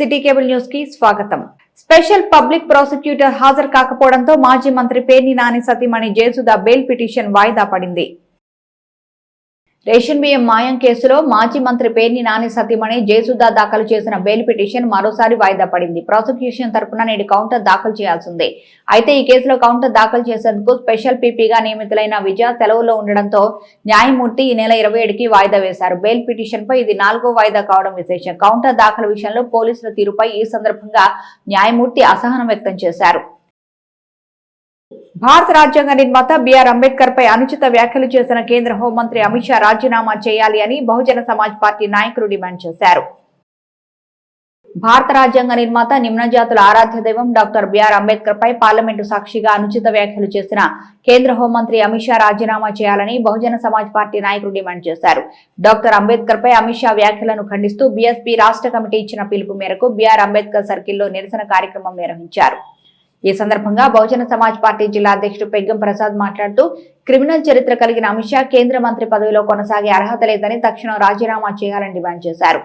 City cable news కి స్వాగతం. Special public prosecutor హాజరు కాకపోవడంతో మాజీ మంత్రి పేర్ని నాని సతీమణి జయసుధ బెయిల్ పిటిషన్ వాయిదా పడింది. రేషన్ బియ్యం మాయం కేసులో మాజీ మంత్రి పేర్ని నాని సతీమణి జయసుధ దాఖలు చేసిన బెయిల్ పిటిషన్ మరోసారి వాయిదా పడింది. ప్రాసిక్యూషన్ తరపున నేడు కౌంటర్ దాఖలు చేయాల్సిందే. అయితే ఈ కేసులో కౌంటర్ దాఖలు చేసేందుకు స్పెషల్ పీపీగా నియమితులైన విజయ సెలవులో ఉండడంతో న్యాయమూర్తి ఈ నెల 27కి వాయిదా వేశారు. బెయిల్ పిటిషన్ పై ఇది 4వ వాయిదా కావడం విశేషం. కౌంటర్ దాఖలు విషయంలో పోలీసుల తీరుపై ఈ సందర్భంగా న్యాయమూర్తి అసహనం వ్యక్తం చేశారు. భారత రాజ్యాంగ నిర్మాత బిఆర్ అంబేద్కర్ పై అనుచిత వ్యాఖ్యలు చేసిన కేంద్ర హోంమంత్రి అమిత్ షా రాజీనామా చేయాలి అని బహుజన సమాజ్ పార్టీ నాయకులు డిమాండ్ చేశారు. భారత రాజ్యాంగ నిర్మాత నిమ్న జాతుల ఆరాధ్య దైవం డాక్టర్ బిఆర్ అంబేద్కర్ పై పార్లమెంటు సాక్షిగా అనుచిత వ్యాఖ్యలు చేసిన కేంద్ర హోంమంత్రి అమిత్ షా రాజీనామా చేయాలని బహుజన సమాజ్ పార్టీ నాయకులు డిమాండ్ చేశారు. డాక్టర్ అంబేద్కర్ పై అమిత్ షా వ్యాఖ్యలను ఖండిస్తూ బీఎస్పీ రాష్ట్ర కమిటీ ఇచ్చిన పిలుపు మేరకు బిఆర్ అంబేద్కర్ సర్కిల్లో నిరసన కార్యక్రమం నిర్వహించారు. ఈ సందర్భంగా బహుజన సమాజ్ పార్టీ జిల్లా అధ్యక్షుడు పెగ్గం ప్రసాద్ మాట్లాడుతూ క్రిమినల్ చరిత్ర కలిగిన అమిత్ షా కేంద్ర మంత్రి పదవిలో కొనసాగే అర్హత లేదని తక్షణం రాజీనామా చేయాలని డిమాండ్ చేశారు.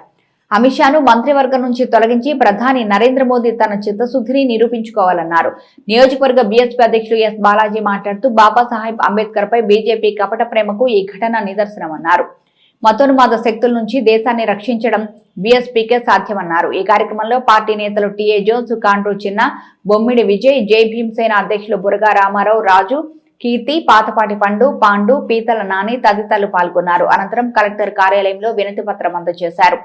అమిత్ షాను మంత్రివర్గం నుంచి తొలగించి ప్రధాని నరేంద్ర మోదీ తన చిత్తశుద్ధిని నిరూపించుకోవాలన్నారు. నియోజకవర్గ బీఎస్పీ అధ్యక్షుడు ఎస్ బాలాజీ మాట్లాడుతూ బాబాసాహెబ్ అంబేద్కర్ పై బీజేపీ కపట ప్రేమకు ఈ ఘటన నిదర్శనమన్నారు. మతోన్మాద శక్తుల నుంచి దేశాన్ని రక్షించడం బీఎస్పీకే సాధ్యమన్నారు. ఈ కార్యక్రమంలో పార్టీ నేతలు టీఏ జోన్స్, కాండ్రు చిన్న, బొమ్మిడి విజయ్, జై భీమసేన అధ్యక్షులు బురగా రామారావు, రాజు, కీర్తి, పాతపాటి పాండు, పీతల నాని తదితరులు పాల్గొన్నారు. అనంతరం కలెక్టర్ కార్యాలయంలో వినతి పత్రం అందజేశారు.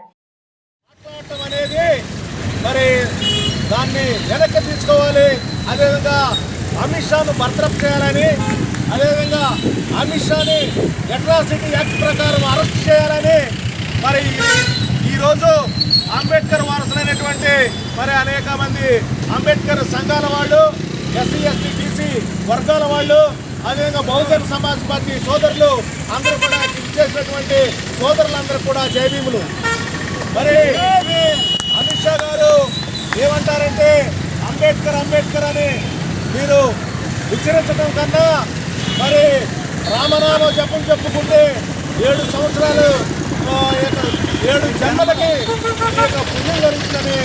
అమిత్ షాను బర్తరఫ్ చేయాలని, అదేవిధంగా అమిత్ షాని అట్రాసిటీ యాక్ట్ ప్రకారం అరెస్ట్ చేయాలని మరి ఈరోజు అంబేద్కర్ వారసులైనటువంటి అనేక మంది అంబేద్కర్ సంఘాల వాళ్ళు, ఎస్సీ ఎస్టీ బీసీ వర్గాల వాళ్ళు, అదేవిధంగా బహుజన సమాజ్ పార్టీ సోదరులు అందరూ కూడా ఇచ్చేసినటువంటి సోదరులందరూ కూడా జయభీములు. మరి అమిత్ షా గారు ఏమంటారంటే అంబేద్కర్ అని మీరు విచరించడం కన్నా మరి రామనామ జపం చెప్పుకుంటే 7 సంవత్సరాలు 7 జన్మలకి పుణ్యం జరుగుతుందని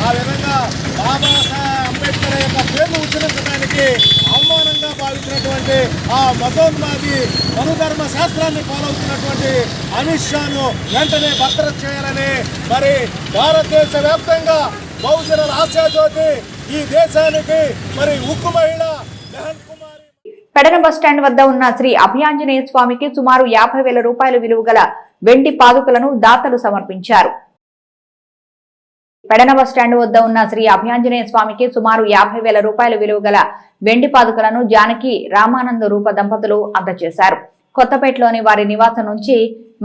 ఆ విధంగా బాబాసాహెబ్ అంబేద్కర్ యొక్క పేర్లు ఉచ్చరించడానికి అవమానంగా భావించినటువంటి ఆ మతోన్మాది మనుధర్మ శాస్త్రాన్ని ఫాలో అవుతున్నటువంటి అమిత్ షాను వెంటనే బర్తరఫ్ చేయాలని మరి భారతదేశ వ్యాప్తంగా బహుజనుల ఆశాజ్యోతి ఈ దేశానికి మరి ఉక్కు మహిళ పెడన బస్టాండ్ వద్ద ఉన్న శ్రీ అభయాంజనేయ స్వామికి సుమారు 50,000 రూపాయల విలువ గల వెండి పాదుకలను దాతలు సమర్పించారు. పెడన బస్టాండ్ వద్ద ఉన్న శ్రీ అభయాంజనేయ స్వామికి సుమారు 50,000 రూపాయల విలువ గల వెండి పాదుకలను జానకి రామానంద రూప దంపతులు అందజేశారు. కొత్తపేటలోని వారి నివాసం నుంచి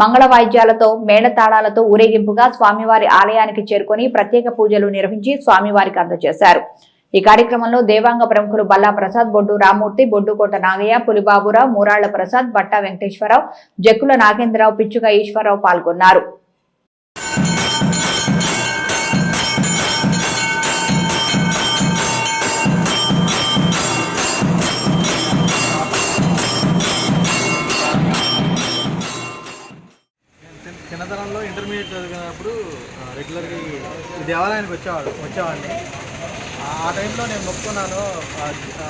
మంగళ వాయిద్యాలతో మేళతాళాలతో ఊరేగింపుగా స్వామివారి ఆలయానికి చేరుకొని ప్రత్యేక పూజలు నిర్వహించి స్వామివారికి అందజేశారు. ఈ కార్యక్రమంలో దేవాంగ ప్రముఖులు బల్లా ప్రసాద్, బొడ్డు రామూర్తి, బొడ్డుకోట నాగయ్య, పులిబాబురావు, మూరాళ్ల ప్రసాద్, బట్టా వెంకటేశ్వరరావు, జక్కుల నాగేంద్రరావు, పిచ్చుక ఈశ్వరరావు పాల్గొన్నారు. చిన్నతనంలో ఇంటర్మీడియట్ చదివినప్పుడు రెగ్యులర్గా ఈ దేవాలయానికి వచ్చేవాడిని. ఆ టైంలో నేను మొక్కున్నాను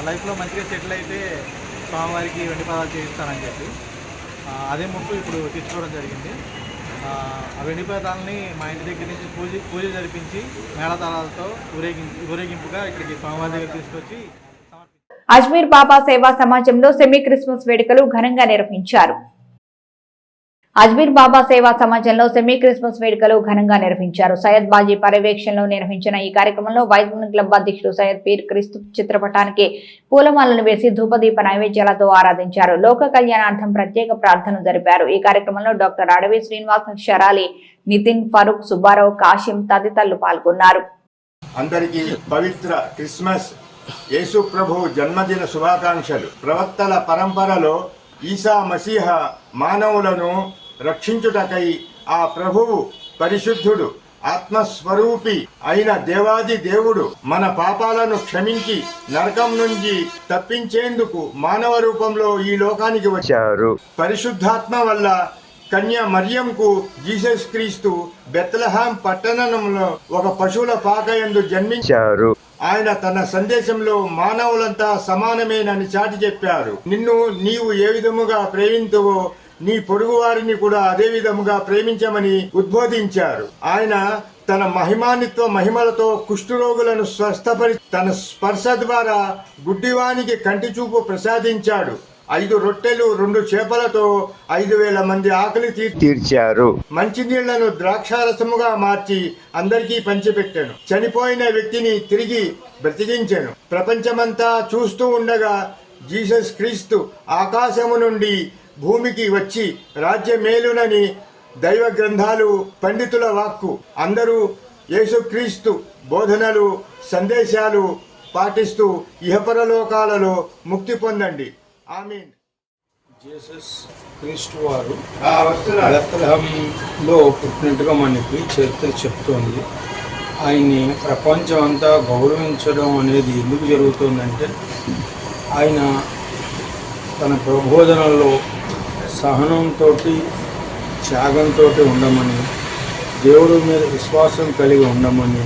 లైఫ్లో మంచిగా సెటిల్ అయితే స్వామివారికి వెండి పదాలు చేయిస్తానని చెప్పి. అదే మొక్కు ఇప్పుడు తీసుకోవడం జరిగింది. ఆ వెండి పదాలని మా ఇంటి దగ్గర నుంచి పూజ జరిపించి మేళతాళాలతో ఊరేగింపుగా ఇక్కడికి స్వామివారి దగ్గర తీసుకొచ్చి అజ్మీర్ బాబా సేవా సమాజంలో సెమీ క్రిస్మస్ వేడుకలు ఘనంగా నిర్వహించారు. అజ్మీర్ బాబా సేవా సమాజంలో సెమీ క్రిస్మస్ వేడుకలు ఘనంగా నిర్వహించారు. సయ్యద్ బాజీ పర్యవేక్షణలో నిర్వహించిన ఈ కార్యక్రమంలో వైద్యుని క్లబ్ అధ్యక్షుడు సయ్యద్ పీర్ క్రీస్తు చిత్రపటానికి పూలమాలను వేసి ధూపదీప నైవేద్యాలతో ఆరాధించారు. లోక కళ్యాణార్థం ప్రత్యేక ప్రార్థన జరిపారు. ఈ కార్యక్రమంలో డాక్టర్ అడవి శ్రీనివాస్, షరాలి, నితిన్, ఫరూక్, సుబ్బారావు, కాశీం తదితరులు పాల్గొన్నారు. అందరికీ పవిత్ర క్రిస్మస్ యేసు ప్రభు జన్మదిన శుభాకాంక్షలు. ప్రవక్తల పరంపరలో ఈసా మసీహ మానవులను రక్షించుటకై ఆ ప్రభువు పరిశుద్ధుడు ఆత్మస్వరూపి అయిన దేవాది దేవుడు మన పాపాలను క్షమించి నరకం నుంచి తప్పించేందుకు మానవ రూపంలో ఈ లోకానికి వచ్చారు. పరిశుద్ధాత్మ వల్ల కన్య మరియంకు జీసస్ క్రీస్తు బెత్లెహేం పట్టణంలో ఒక పశువుల పాకయందు జన్మించారు. ఆయన తన సందేశంలో మానవులంతా సమానమేనని చాటి చెప్పారు. నిన్ను నీవు ఏ విధముగా ప్రేమింతువో నీ పొరుగు వారిని కూడా అదే విధముగా ప్రేమించమని ఉద్బోధించారు. ఆయన తన మహిమలతో కుష్ఠరోగులను స్వస్థపరి తన స్పర్శ ద్వారా గుడ్డివానికి కంటి చూపు ప్రసాదించాడు. 5 రొట్టెలు 2 చేపలతో 5,000 మంది ఆకలి తీర్చారు. మంచినీళ్లను ద్రాక్షారసముగా మార్చి అందరికీ పంచిపెట్టాను. చనిపోయిన వ్యక్తిని తిరిగి బ్రతికించాను. ప్రపంచమంతా చూస్తూ ఉండగా జీసస్ క్రీస్తు ఆకాశము నుండి భూమికి వచ్చి రాజ్యమేలునని దైవ గ్రంథాలు పండితుల వాక్కు. అందరూ యేసుక్రీస్తు బోధనలు సందేశాలు పాటిస్తూ ఇహపరలోకాలలో ముక్తి పొందండి. ఆమేన్. జీసస్ క్రీస్తు వారు బెత్లెహేంలో పుట్టినట్టుగా మనకి చరిత్ర చెప్తోంది. ఆయన్ని ప్రపంచం అంతా గౌరవించడం అనేది ఎందుకు జరుగుతుందంటే ఆయన తన ప్రబోధనల్లో సహనంతో త్యాగంతో ఉండమని, దేవుడి మీద విశ్వాసం కలిగి ఉండమని,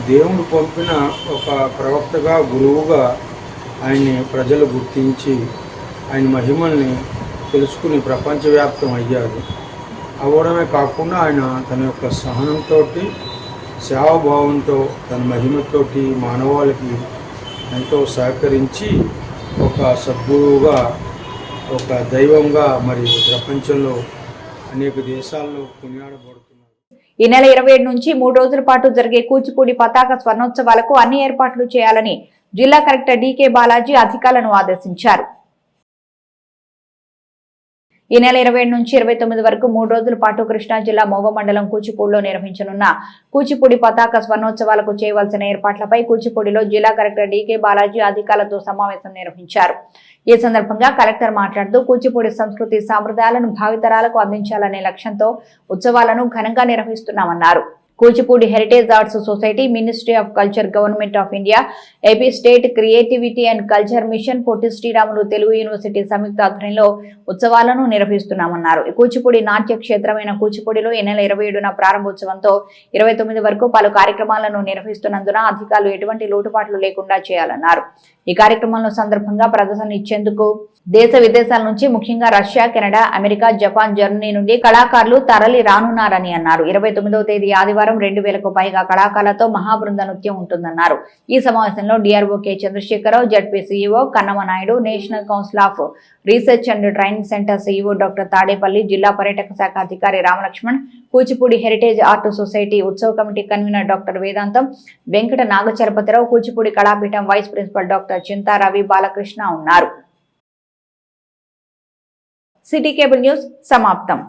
దేవుడు పంపిన ఒక ప్రవక్తగా గురువుగా ఆయన్ని ప్రజలు గుర్తించి ఆయన మహిమల్ని తెలుసుకుని ప్రపంచవ్యాప్తం అయ్యారు. అవ్వడమే కాకుండా ఆయన తన యొక్క సహనంతో సేవాభావంతో తన మహిమతోటి మానవాళికి ఎంతో సహకరించి ఒక సద్గురువుగా ఒక దైవంగా మరి ప్రపంచంలో అనేక దేశాల్లో కొనియాడబడుతున్నారు. ఈ నెల 27 నుంచి 3 రోజుల పాటు జరిగే కూచిపూడి పతాక స్వర్ణోత్సవాలకు అన్ని ఏర్పాట్లు చేయాలని జిల్లా కలెక్టర్ డికే బాలాజీ అధికారులను ఆదేశించారు. ఈ నెల 27 నుంచి 29 వరకు 3 రోజుల పాటు కృష్ణా జిల్లా మోవ మండలం కూచిపూడిలో నిర్వహించనున్న కూచిపూడి పతాక స్వర్ణోత్సవాలకు చేయవలసిన ఏర్పాట్లపై కూచిపూడిలో జిల్లా కలెక్టర్ డికే బాలాజీ అధికారులతో సమావేశం నిర్వహించారు. ఈ సందర్భంగా కలెక్టర్ మాట్లాడుతూ కూచిపూడి సంస్కృతి సాంప్రదాయాలను భావితరాలకు అందించాలనే లక్ష్యంతో ఉత్సవాలను ఘనంగా నిర్వహిస్తున్నామన్నారు. Kuchipudi heritage arts society, ministry of culture, government of India, AP state creativity and culture mission, Potti Sriramulu Telugu university సంయుక్త ఆధ్వర్యంలో ఉత్సవాలను నిర్వహిస్తున్నామన్నారు. కూచిపూడి నాట్య క్షేత్రమైన కూచిపూడిలో ఈ నెల 27న ప్రారంభోత్సవంతో 29 వరకు పలు కార్యక్రమాలను నిర్వహిస్తున్నందున అధికారులు ఎటువంటి లోటుపాట్లు లేకుండా చేయాలన్నారు. ఈ కార్యక్రమంలో సందర్భంగా ప్రదర్శనలు ఇచ్చేందుకు దేశ విదేశాల నుంచి ముఖ్యంగా Russia, Canada, America, Japan, Germany నుండి కళాకారులు తరలి రానున్నారని అన్నారు. 29వ తేదీ ఆదివారం 2000కు పైగా కళాకారులతో మహాబృంద నృత్యం ఉంటుందన్నారు. ఈ సమావేశంలో DRO K Chandrasekhararao, ZP CEO Kannama Naidu, national council of research and training centre CEO doctor Tadepalli, జిల్లా పర్యాటక శాఖ అధికారి Ramalakshman, Kuchipudi heritage art society ఉత్సవ committee convener doctor Vedantam, Venkata Nagachalapathirao, Kuchipudi కళాపీఠం vice principal doctor Chinta Ravi Balakrishna ఉన్నారు. సిటీ కేబుల్ న్యూస్ సమాప్తం.